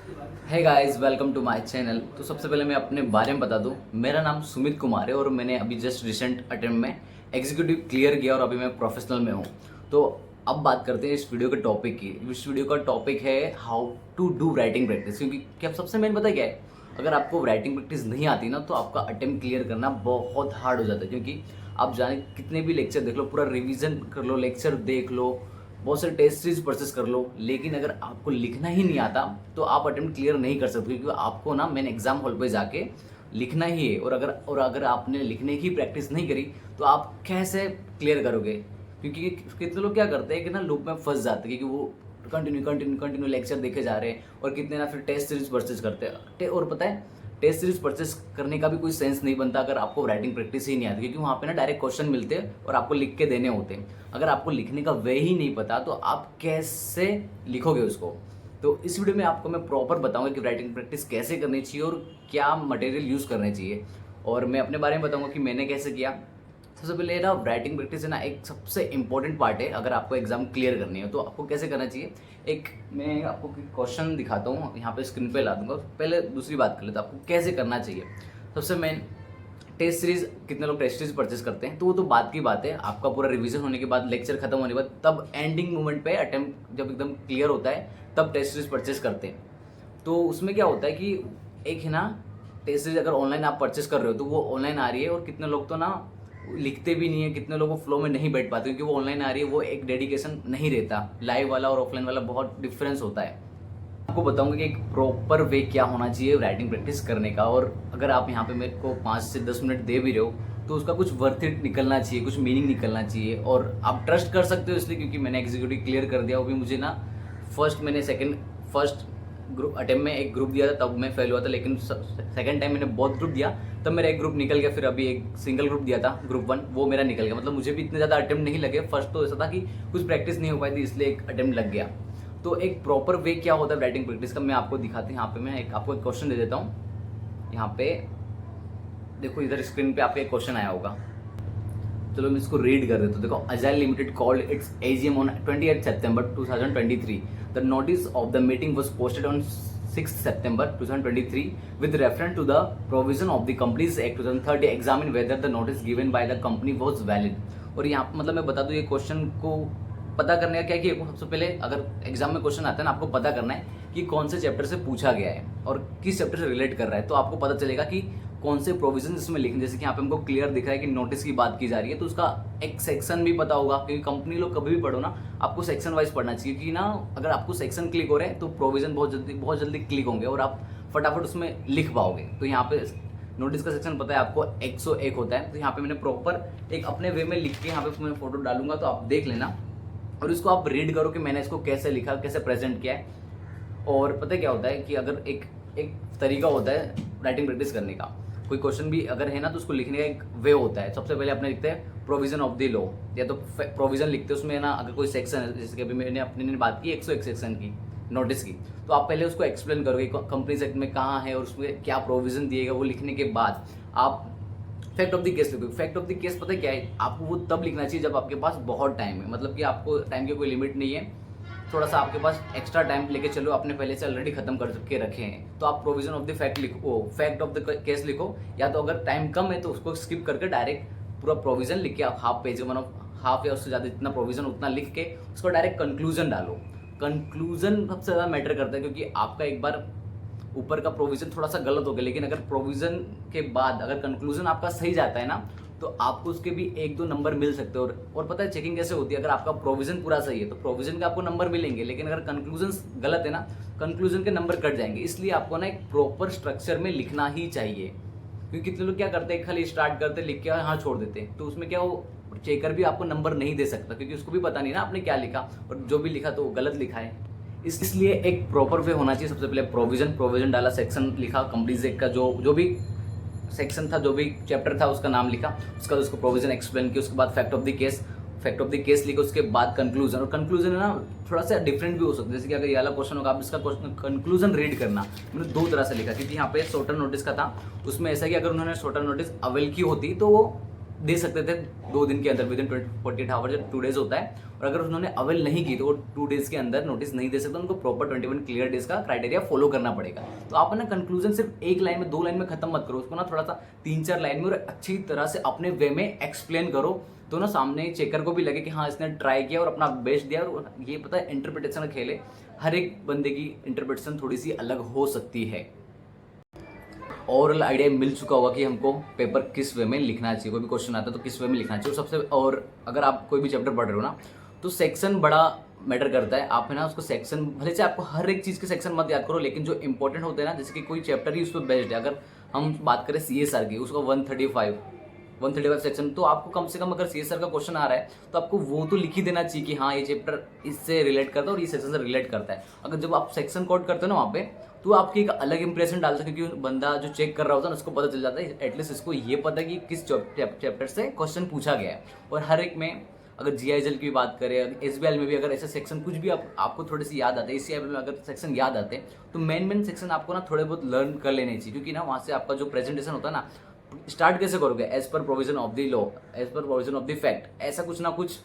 है guys, welcome to my channel. तो सबसे पहले मैं अपने बारे में बता दूं, मेरा नाम सुमित कुमार है और मैंने अभी जस्ट रिसेंट अटेम्प्ट में एग्जीक्यूटिव क्लियर किया और अभी मैं प्रोफेशनल में हूं। तो अब बात करते हैं इस वीडियो के टॉपिक की। इस वीडियो का टॉपिक है how to do writing practice. क्योंकि क्या सबसे मेन पता क्या है, अगर आपको राइटिंग प्रैक्टिस नहीं आती ना तो आपका अटेम्प्ट क्लियर करना बहुत हार्ड हो जाता है। क्योंकि आप जाने कितने भी लेक्चर देख लो, पूरा रिविजन कर लो, लेक्चर देख लो, बहुत सारे टेस्ट सीरीज परचेस कर लो, लेकिन अगर आपको लिखना ही नहीं आता तो आप अटेम्प्ट क्लियर नहीं कर सकते। क्योंकि आपको ना मेन एग्जाम हॉल पे जाके लिखना ही है, और अगर आपने लिखने की प्रैक्टिस नहीं करी तो आप कैसे क्लियर करोगे। क्योंकि कितने लोग क्या करते हैं कि ना लूप में फंस जाते हैं, क्योंकि वो कंटिन्यू लेक्चर देखे जा रहे हैं और कितने ना फिर टेस्ट सीरीज परचेज करते हैं। और पता है, टेस्ट सीरीज परचेस करने का भी कोई सेंस नहीं बनता अगर आपको राइटिंग प्रैक्टिस ही नहीं आती। क्योंकि वहाँ पे ना डायरेक्ट क्वेश्चन मिलते हैं और आपको लिख के देने होते हैं। अगर आपको लिखने का वे ही नहीं पता तो आप कैसे लिखोगे उसको। तो इस वीडियो में आपको मैं प्रॉपर बताऊंगा कि राइटिंग प्रैक्टिस कैसे करनी चाहिए और क्या मटेरियल यूज़ करने चाहिए। और मैं अपने बारे में बताऊंगा कि मैंने कैसे किया। सबसे पहले ना राइटिंग प्रैक्टिस है ना एक सबसे इंपॉर्टेंट पार्ट है। अगर आपको एग्जाम क्लियर करनी है तो आपको कैसे करना चाहिए, एक मैं आपको क्वेश्चन दिखाता हूँ, यहाँ पे स्क्रीन पे ला दूंगा। पहले दूसरी बात कर लेते हैं आपको कैसे करना चाहिए। सबसे मेन, टेस्ट सीरीज, कितने लोग टेस्ट सीरीज परचेस करते हैं तो वो तो बात की बात है। आपका पूरा रिवीजन होने के बाद, लेक्चर खत्म होने के बाद, तब एंडिंग मोमेंट पे अटेम्प्ट जब एकदम क्लियर होता है तब टेस्ट सीरीज परचेस करते हैं। तो उसमें क्या होता है कि एक है ना, टेस्ट सीरीज अगर ऑनलाइन आप परचेस कर रहे हो तो वो ऑनलाइन आ रही है, और कितने लोग तो ना लिखते भी नहीं है, कितने लोग फ्लो में नहीं बैठ पाते क्योंकि वो ऑनलाइन आ रही है। वो एक डेडिकेशन नहीं रहता। लाइव वाला और ऑफलाइन वाला बहुत डिफरेंस होता है। आपको बताऊंगा कि एक प्रॉपर वे क्या होना चाहिए राइटिंग प्रैक्टिस करने का। और अगर आप यहाँ पे मेरे को 5 से 10 मिनट दे भी रहे हो तो उसका कुछ वर्थ इट निकलना चाहिए, कुछ मीनिंग निकलना चाहिए। और आप ट्रस्ट कर सकते हो इसलिए क्योंकि मैंने एग्जीक्यूटिव क्लियर कर दिया। वो भी मुझे ना फर्स्ट ग्रुप अटेम्प्ट में एक ग्रुप दिया था तब मैं फेल हुआ था, लेकिन सेकंड टाइम मैंने बहुत ग्रुप दिया तब मेरा एक ग्रुप निकल गया। फिर अभी एक सिंगल ग्रुप दिया था ग्रुप 1, वो मेरा निकल गया। मतलब मुझे भी इतने ज़्यादा अटेम्प्ट नहीं लगे। फर्स्ट तो ऐसा था कि कुछ प्रैक्टिस नहीं हो पाई थी इसलिए एक अटेम्प्ट लग गया। तो एक प्रॉपर वे क्या होता है राइटिंग प्रैक्टिस का मैं आपको दिखाती हूँ। यहाँ पे मैं आपको एक क्वेश्चन दे देता हूँ। यहाँ पे देखो, इधर स्क्रीन पे आपका एक क्वेश्चन आया होगा। चलो मैं इसको रीड कर देता हूँ। देखो, agile limited called its AGM on 28 September 2023। The notice of the meeting was posted on 6 September 2023 with reference to the provision of the Companies Act 2030 examine whether the notice given by the company was valid। और यहाँ मतलब मैं बता दूँ, ये question को पता करने का क्या कि सबसे पहले अगर एग्जाम में क्वेश्चन आता है ना, आपको पता करना है कि कौन से चैप्टर से पूछा गया है और किस चैप्टर से रिलेट कर रहा है। तो आपको पता चलेगा कि कौन से प्रोविजन इसमें लिखने। जैसे कि यहाँ पे हमको क्लियर दिख रहा है कि नोटिस की बात की जा रही है, तो उसका एक सेक्शन भी पता होगा। क्योंकि कंपनी लोग कभी भी पढ़ो ना, आपको सेक्शन वाइज पढ़ना चाहिए। क्योंकि ना अगर आपको सेक्शन क्लिक हो रहे हैं तो प्रोविजन बहुत जल्दी क्लिक होंगे और आप फटाफट उसमें लिख पाओगे। तो यहाँ पे नोटिस का सेक्शन पता है आपको 101 होता है। तो यहाँ पे मैंने प्रॉपर एक अपने वे में लिख के यहाँ पे मैं फोटो डालूंगा, तो आप देख लेना और इसको आप रीड करो कि मैंने इसको कैसे लिखा, कैसे प्रेजेंट किया है। और पता है क्या होता है कि अगर एक एक तरीका होता है राइटिंग प्रैक्टिस करने का। कोई क्वेश्चन भी अगर है ना तो उसको लिखने का एक वे होता है। सबसे पहले अपने लिखते हैं प्रोविजन ऑफ द लॉ, या तो प्रोविजन लिखते हैं। उसमें ना अगर कोई सेक्शन है, जैसे कि अभी मैंने अपने बात की 101 सेक्शन की नोटिस की, तो आप पहले उसको एक्सप्लेन करोगे कंपनीज एक्ट में कहाँ है और उसमें क्या प्रोविजन दिएगा। वो लिखने के बाद आप फैक्ट ऑफ द केस लिखोगे। फैक्ट ऑफ द केस पता है क्या है, आपको वो तब लिखना चाहिए जब आपके पास बहुत टाइम है। मतलब कि आपको टाइम की कोई लिमिट नहीं है, थोड़ा सा आपके पास एक्स्ट्रा टाइम लेके चलो, आपने पहले से ऑलरेडी खत्म कर के रखे हैं, तो आप प्रोविजन ऑफ द फैक्ट लिखो, फैक्ट ऑफ द केस लिखो। या तो अगर टाइम कम है तो उसको स्किप करके डायरेक्ट पूरा प्रोविजन लिख के आप हाफ पेज, हाफ या उससे ज़्यादा जितना प्रोविजन उतना लिख के उसको डायरेक्ट कंक्लूजन डालो। कंक्लूजन सबसे ज़्यादा मैटर करता है, क्योंकि आपका एक बार ऊपर का प्रोविजन थोड़ा सा गलत हो गया, लेकिन अगर प्रोविजन के बाद अगर कंक्लूजन आपका सही जाता है ना तो आपको उसके भी 1-2 नंबर मिल सकते हैं। और पता है चेकिंग कैसे होती है, अगर आपका प्रोविजन पूरा सही है तो प्रोविजन के आपको नंबर मिलेंगे, लेकिन अगर कंक्लूजन गलत है ना, कंक्लूजन के नंबर कट जाएंगे। इसलिए आपको ना एक प्रॉपर स्ट्रक्चर में लिखना ही चाहिए। क्योंकि कितने लोग क्या करते हैं, खाली स्टार्ट करते लिख के हाँ छोड़ देते हैं, तो उसमें क्या वो चेकर भी आपको नंबर नहीं दे सकता, क्योंकि उसको भी पता नहीं ना आपने क्या लिखा, और जो भी लिखा तो वो गलत लिखा है। इसलिए एक प्रॉपर वे होना चाहिए। सबसे पहले प्रोविजन डाला, सेक्शन लिखा, कंपनीज एक्ट का जो भी सेक्शन था, जो भी चैप्टर था उसका नाम लिखा, उसका उसको प्रोविजन एक्सप्लेन किया। उसके बाद फैक्ट ऑफ द केस लिखा। उसके बाद कंक्लूजन, और कंक्लूजन है ना थोड़ा सा डिफरेंट भी हो सकता है। जैसे कि अगर ये वाला क्वेश्चन होगा, आप इसका कंक्लूजन रीड करना। मैंने 2 तरह से लिखा, क्योंकि यहाँ पे शॉर्टर नोटिस का था। उसमें ऐसा कि अगर उन्होंने शॉर्टर नोटिस अवेल की होती तो वो दे सकते थे 2 दिन के अंदर, विद इन 48 आवर्स, 2 डेज होता है। और अगर उन्होंने अवेल नहीं की तो वो 2 डेज के अंदर नोटिस नहीं दे सकते, उनको प्रॉपर 21 क्लियर डेज का क्राइटेरिया फॉलो करना पड़ेगा। तो आप ना कंक्लूजन सिर्फ 1 लाइन में 2 लाइन में खत्म मत करो, उसको ना थोड़ा सा 3-4 लाइन में और अच्छी तरह से अपने वे में एक्सप्लेन करो, तो ना सामने चेकर को भी लगे कि हाँ इसने ट्राई किया और अपना बेस्ट दिया। और ये पता है इंटरप्रिटेशन का खेल है, हर एक बंदे की इंटरप्रिटेशन थोड़ी सी अलग हो सकती है। ओवरऑल आइडिया मिल चुका होगा कि हमको पेपर किस वे में लिखना चाहिए, कोई भी क्वेश्चन आता है तो किस वे में लिखना चाहिए। और सबसे, और अगर आप कोई भी चैप्टर पढ़ रहे हो ना, तो सेक्शन बड़ा मैटर करता है। आप है ना उसको सेक्शन, भले से आपको हर एक चीज़ के सेक्शन मत याद करो, लेकिन जो इंपॉर्टेंट होते हैं ना, जैसे कि कोई चैप्टर ही उस पर बेस्ड है। अगर हम बात करें CSR की, उसको 135 सेक्शन, तो आपको कम से कम अगर CSR का क्वेश्चन आ रहा है तो आपको वो तो लिख ही देना चाहिए कि हाँ ये चैप्टर इससे रिलेट करता है और ये सेक्शन से रिलेट करता है। अगर जब आप सेक्शन कोड करते हो ना वहाँ पे, तो आपकी एक अलग इंप्रेशन डालता है, क्योंकि बंदा जो चेक कर रहा होता है ना उसको पता चल जाता है, एटलीस्ट इसको ये पता है कि किस चैप्टर से क्वेश्चन पूछा गया है। और हर एक में, अगर GIGL की बात करें, SBL में भी अगर ऐसे सेक्शन कुछ भी आपको थोड़े से याद आते हैं, ACIL में अगर सेक्शन याद आते हैं, तो मेन सेक्शन आपको ना थोड़े बहुत लर्न कर लेने चाहिए, क्योंकि ना वहाँ से आपका जो प्रेजेंटेशन होता है ना, स्टार्ट कैसे करोगे, as per provision of the law, as per provision of the fact, ऐसा कुछ ना कुछ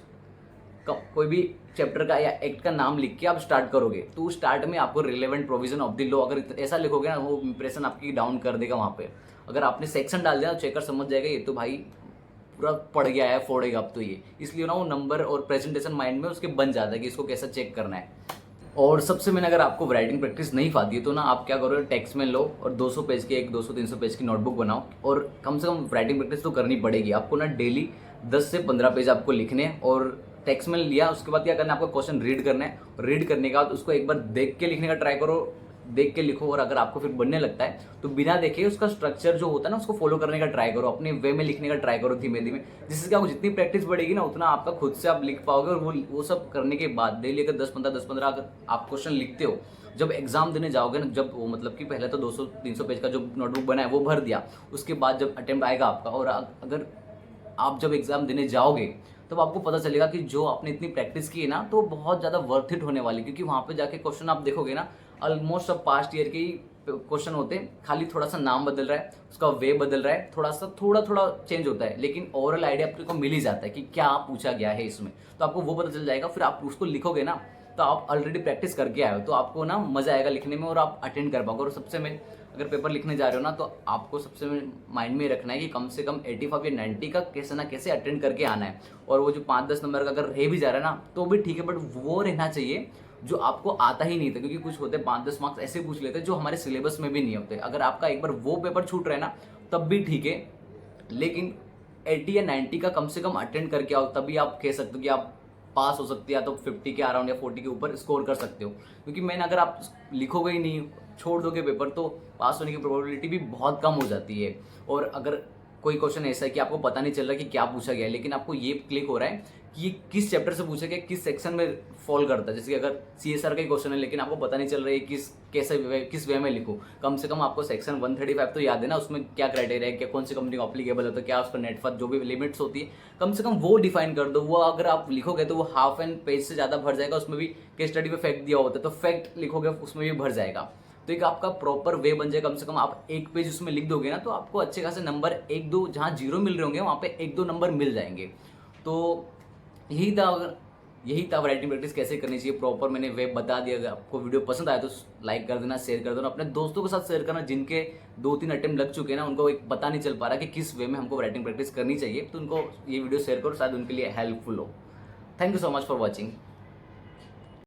कोई भी चैप्टर का या एक्ट का नाम लिख के आप स्टार्ट करोगे, तो स्टार्ट में आपको relevant provision of the law अगर ऐसा लिखोगे ना, वो इंप्रेशन आपकी डाउन कर देगा वहाँ पे। अगर आपने सेक्शन डाल दिया तो चेकर समझ जाएगा ये तो भाई पूरा पढ़ गया है, फोड़ेगा अब तो ये, इसलिए ना वो नंबर और प्रेजेंटेशन माइंड में उसके बन जाता है कि इसको कैसा चेक करना है। और सबसे मैंने, अगर आपको राइटिंग प्रैक्टिस नहीं पाती है तो ना आप क्या करो, टेक्स्ट में लो और 200 पेज की, 200-300 पेज की नोटबुक बनाओ, और कम से कम राइटिंग प्रैक्टिस तो करनी पड़ेगी आपको ना। डेली 10 से 15 पेज आपको लिखने, और टेक्स्ट में लिया उसके बाद क्या करना है, आपको क्वेश्चन रीड करना है। रीड करने के बाद उसको एक बार देख के लिखने का ट्राई करो, देख के लिखो। और अगर आपको फिर बनने लगता है तो बिना देखे उसका स्ट्रक्चर जो होता है ना उसको फॉलो करने का ट्राई करो, अपने वे में लिखने का ट्राई करो धीमे धीमे, जिससे कि आपको जितनी प्रैक्टिस बढ़ेगी ना उतना आपका खुद से आप लिख पाओगे। और वो सब करने के बाद डेली अगर 10-15 अगर आप क्वेश्चन लिखते हो, जब एग्जाम देने जाओगे ना, जब वो मतलब कि पहले तो 200-300 पेज का जो नोटबुक बना है वो भर दिया, उसके बाद जब अटेम्प्ट आएगा आपका, और अगर आप जब एग्जाम देने जाओगे तब आपको पता चलेगा कि जो आपने इतनी प्रैक्टिस की है ना, तो बहुत ज़्यादा वर्थ इट होने वाली, क्योंकि वहाँ पे जाके क्वेश्चन आप देखोगे ना, ऑलमोस्ट सब पास्ट ईयर के ही क्वेश्चन होते हैं, खाली थोड़ा सा नाम बदल रहा है, उसका वे बदल रहा है, थोड़ा चेंज होता है, लेकिन ओवरऑल आइडिया आपको मिल ही जाता है कि क्या पूछा गया है इसमें, तो आपको वो पता चल जाएगा। फिर आप उसको लिखोगे ना, तो आप ऑलरेडी प्रैक्टिस करके आए हो, तो आपको ना मजा आएगा लिखने में और आप अटेंड कर पाओगे। और सबसे में अगर पेपर लिखने जा रहे हो ना, तो आपको सबसे माइंड में रखना है कि कम से कम 85 या 90 का कैसे ना कैसे अटेंड करके आना है। और वो जो 5-10 नंबर का अगर रह भी जा रहा है ना तो भी ठीक है, बट वो रहना चाहिए जो आपको आता ही नहीं था, क्योंकि कुछ होते 5-10 मार्क्स ऐसे पूछ लेते हैं जो हमारे सिलेबस में भी नहीं होते। अगर आपका एक बार वो पेपर छूट रहा है ना तब भी ठीक है, लेकिन 80 या 90 का कम से कम अटेंड करके आओ, तभी आप कह सकते हो कि आप पास हो सकते हैं, या तो 50 के अराउंड या 40 के ऊपर स्कोर कर सकते हो। क्योंकि मैंने, अगर आप लिखोगे ही नहीं, छोड़ दोगे पेपर, तो पास होने की प्रोबेबिलिटी भी बहुत कम हो जाती है। और अगर कोई क्वेश्चन ऐसा है कि आपको पता नहीं चल रहा कि क्या पूछा गया है, लेकिन आपको ये क्लिक हो रहा है कि किस चैप्टर से पूछा गया, किस सेक्शन में फॉल करता है, जैसे कि अगर CSR का ही क्वेश्चन है लेकिन आपको पता नहीं चल रहा है किस वे में लिखो, कम से कम आपको सेक्शन 135 तो याद है ना, उसमें क्या क्राइटेरिया है, क्या कौन सी कंपनी को अप्लीकेबल होता है, क्या उसका नेटवर्क जो भी लिमिट्स होती है, कम से कम वो डिफाइन कर दो। वो अगर आप लिखोगे तो वो हाफ एंड पेज से ज़्यादा भर जाएगा, उसमें भी केस स्टडी पे फैक्ट दिया होता है, तो फैक्ट लिखोगे उसमें भी भर जाएगा। तो एक आपका प्रॉपर वे बन जाएगा। कम से कम आप एक पेज उसमें लिख दोगे ना, तो आपको अच्छे खासे नंबर 1-2 जहाँ 0 मिल रहे होंगे वहाँ पे 1-2 नंबर मिल जाएंगे। तो यही था राइटिंग प्रैक्टिस कैसे करनी चाहिए प्रॉपर, मैंने वे बता दिया। अगर आपको वीडियो पसंद आया तो लाइक कर देना, शेयर कर देना, अपने दोस्तों के साथ शेयर करना जिनके 2-3 अटेम्प्ट लग चुके हैं ना, उनको एक पता नहीं चल पा रहा कि किस वे में हमको राइटिंग प्रैक्टिस करनी चाहिए, तो उनको ये वीडियो शेयर करो, शायद उनके लिए हेल्पफुल हो। Thank you so much for watching.